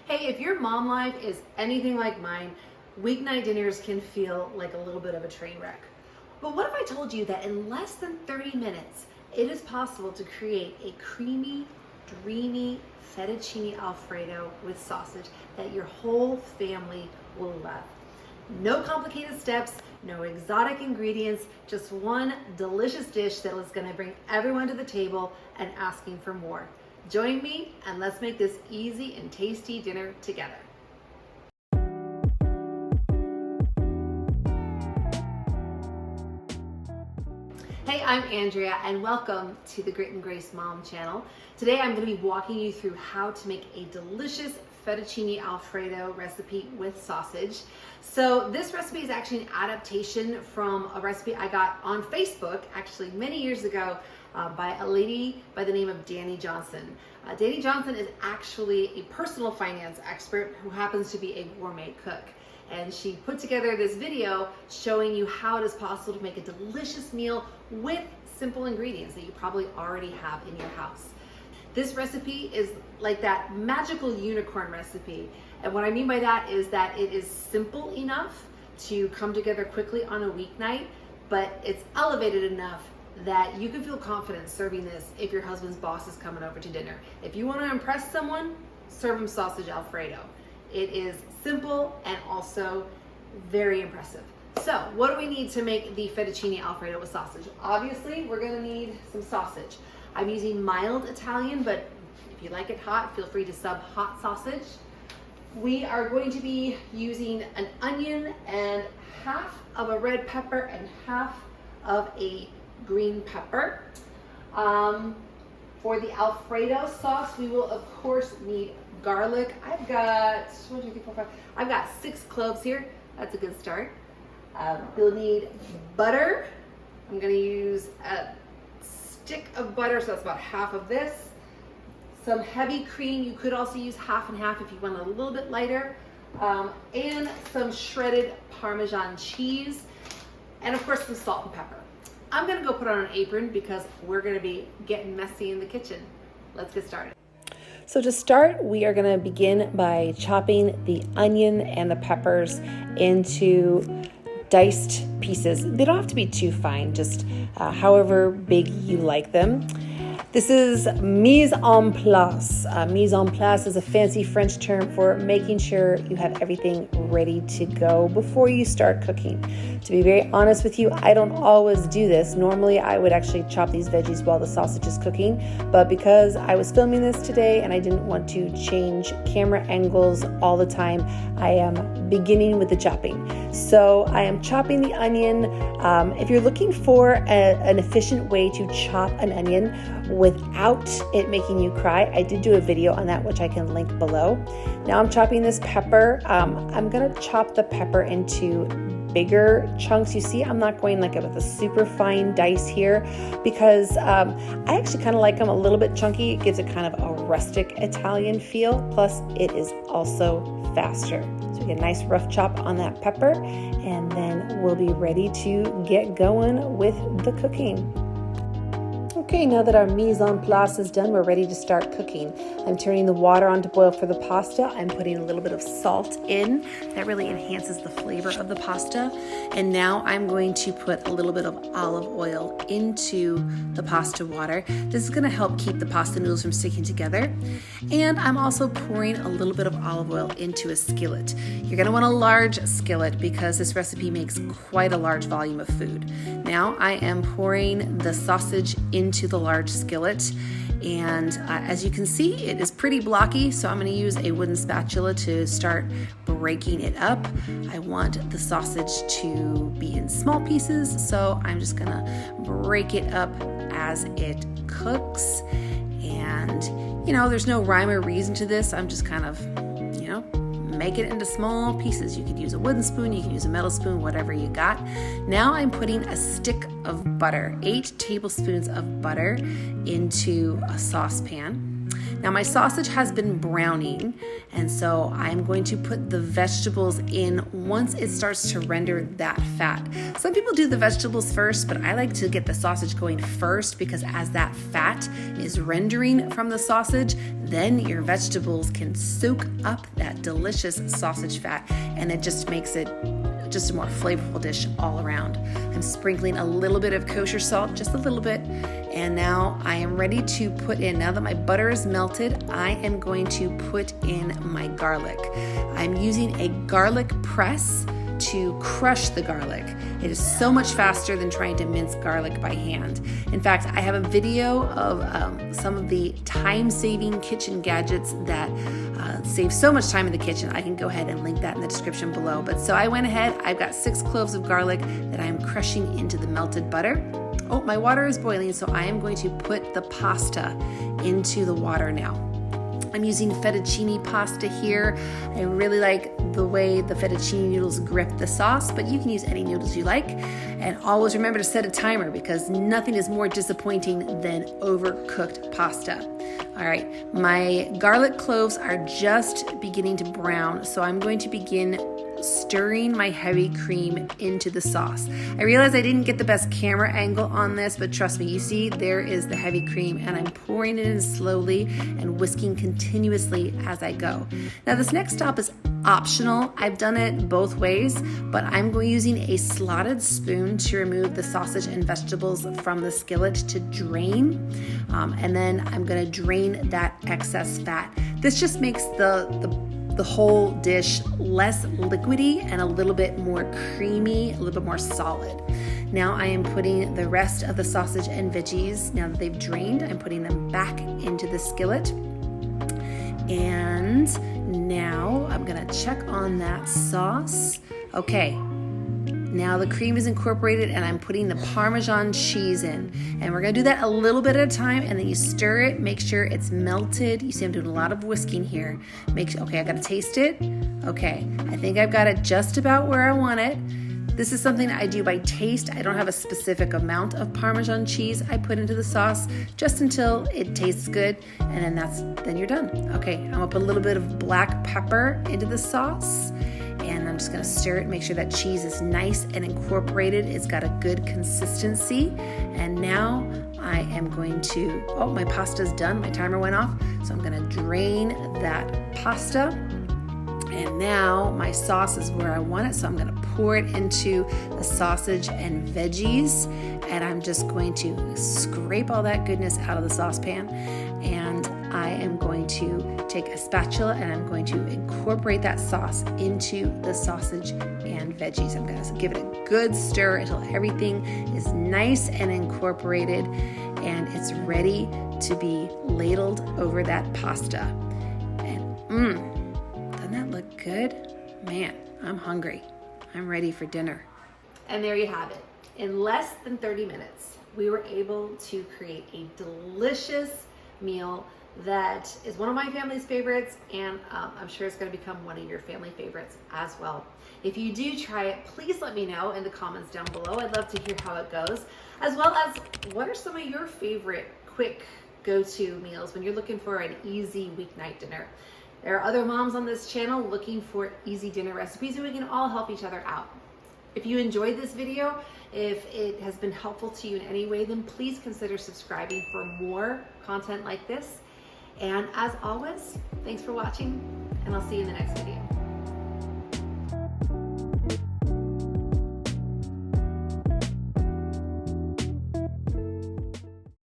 Hey, if your mom life is anything like mine, weeknight dinners can feel like a little bit of a train wreck. But what if I told you that in less than 30 minutes, it is possible to create a creamy, dreamy fettuccine Alfredo with sausage that your whole family will love? No complicated steps, no exotic ingredients, just one delicious dish that is going to bring everyone to the table and asking for more. Join me and let's make this easy and tasty dinner together. Hey, I'm Andrea and welcome to the Grit and Grace Mom channel. Today I'm going to be walking you through how to make a delicious fettuccine Alfredo recipe with sausage. So this recipe is actually an adaptation from a recipe I got on Facebook actually many years ago by a lady by the name of Dani Johnson. Dani Johnson is actually a personal finance expert who happens to be a gourmet cook. And she put together this video showing you how it is possible to make a delicious meal with simple ingredients that you probably already have in your house. This recipe is like that magical unicorn recipe. And what I mean by that is that it is simple enough to come together quickly on a weeknight, but it's elevated enough that you can feel confident serving this if your husband's boss is coming over to dinner. If you want to impress someone, serve them sausage Alfredo. It is simple and also very impressive. So what do we need to make the fettuccine Alfredo with sausage? Obviously, we're gonna need some sausage. I'm using mild Italian, but if you like it hot, feel free to sub hot sausage. We are going to be using an onion and half of a red pepper and half of a green pepper. For the Alfredo sauce, we will of course need garlic. I've got 6 cloves here. That's a good start. You'll need butter. I'm going to use a stick of butter, so that's about half of this. Some heavy cream. You could also use half and half if you want a little bit lighter. And some shredded Parmesan cheese. And of course some salt and pepper. I'm going to go put on an apron because we're going to be getting messy in the kitchen. Let's get started. So to start, we are going to begin by chopping the onion and the peppers into diced pieces. They don't have to be too fine, just however big you like them. This is mise en place. Mise en place is a fancy French term for making sure you have everything ready to go before you start cooking. To be very honest with you, I don't always do this. Normally, I would actually chop these veggies while the sausage is cooking, but because I was filming this today and I didn't want to change camera angles all the time, I am beginning with the chopping. So I am chopping the onion. If you're looking for an efficient way to chop an onion without it making you cry, I did do a video on that, which I can link below. Now I'm chopping this pepper. I'm gonna chop the pepper into bigger chunks. You see, I'm not going like with a super fine dice here because I actually kind of like them a little bit chunky. It gives it kind of a rustic Italian feel. Plus it is also faster. So we get a nice rough chop on that pepper and then we'll be ready to get going with the cooking. Okay, now that our mise en place is done, we're ready to start cooking. I'm turning the water on to boil for the pasta. I'm putting a little bit of salt in. That really enhances the flavor of the pasta. And now I'm going to put a little bit of olive oil into the pasta water. This is going to help keep the pasta noodles from sticking together. And I'm also pouring a little bit of olive oil into a skillet. You're going to want a large skillet because this recipe makes quite a large volume of food. Now I am pouring the sausage into the large skillet, and as you can see, it is pretty blocky, so I'm going to use a wooden spatula to start breaking it up. I want the sausage to be in small pieces, so I'm just going to break it up as it cooks. And there's no rhyme or reason to this. I'm just kind of make it into small pieces. You could use a wooden spoon, you can use a metal spoon, whatever you got. Now I'm putting a stick of butter, 8 tablespoons of butter into a saucepan. Now my sausage has been browning, and so I'm going to put the vegetables in once it starts to render that fat. Some people do the vegetables first, but I like to get the sausage going first, because as that fat is rendering from the sausage, then your vegetables can soak up that delicious sausage fat, and it just makes it just a more flavorful dish all around. I'm sprinkling a little bit of kosher salt, just a little bit, and now I am ready to put in, now that my butter is melted, I am going to put in my garlic. I'm using a garlic press to crush the garlic. It is so much faster than trying to mince garlic by hand. In fact, I have a video of some of the time-saving kitchen gadgets that save so much time in the kitchen. I can go ahead and link that in the description below. But so I went ahead, I've got 6 cloves of garlic that I am crushing into the melted butter. Oh, my water is boiling, so I am going to put the pasta into the water now. I'm using fettuccine pasta here. I really like the way the fettuccine noodles grip the sauce, but you can use any noodles you like. And always remember to set a timer, because nothing is more disappointing than overcooked pasta. All right, my garlic cloves are just beginning to brown, so I'm going to begin stirring my heavy cream into the sauce. I realize I didn't get the best camera angle on this, but trust me, you see there is the heavy cream, and I'm pouring it in slowly and whisking continuously as I go. Now this next stop is optional. I've done it both ways, but I'm using a slotted spoon to remove the sausage and vegetables from the skillet to drain, and then I'm going to drain that excess fat. This just makes the whole dish less liquidy and a little bit more creamy, a little bit more solid. Now I am putting the rest of the sausage and veggies, now that they've drained, I'm putting them back into the skillet. And now I'm gonna check on that sauce. Okay, now the cream is incorporated, and I'm putting the Parmesan cheese in. And we're gonna do that a little bit at a time, and then you stir it, make sure it's melted. You see I'm doing a lot of whisking here. Okay, I gotta taste it. Okay, I think I've got it just about where I want it. This is something I do by taste. I don't have a specific amount of Parmesan cheese I put into the sauce, just until it tastes good, and then you're done. Okay, I'm gonna put a little bit of black pepper into the sauce, and I'm just gonna stir it, make sure that cheese is nice and incorporated. It's got a good consistency. And now I am going to, oh, my pasta's done. My timer went off. So I'm gonna drain that pasta. And now my sauce is where I want it. So I'm gonna pour it into the sausage and veggies. And I'm just going to scrape all that goodness out of the saucepan. And I am going to take a spatula, and I'm going to incorporate that sauce into the sausage and veggies. I'm going to give it a good stir until everything is nice and incorporated, and it's ready to be ladled over that pasta. And doesn't that look good? Man, I'm hungry. I'm ready for dinner. And there you have it. In less than 30 minutes, we were able to create a delicious meal that is one of my family's favorites, and I'm sure it's going to become one of your family favorites as well. If you do try it, please let me know in the comments down below. I'd love to hear how it goes, as well as what are some of your favorite quick go-to meals when you're looking for an easy weeknight dinner. There are other moms on this channel looking for easy dinner recipes, and we can all help each other out. If you enjoyed this video, if it has been helpful to you in any way, then please consider subscribing for more content like this. And as always, thanks for watching, and I'll see you in the next video.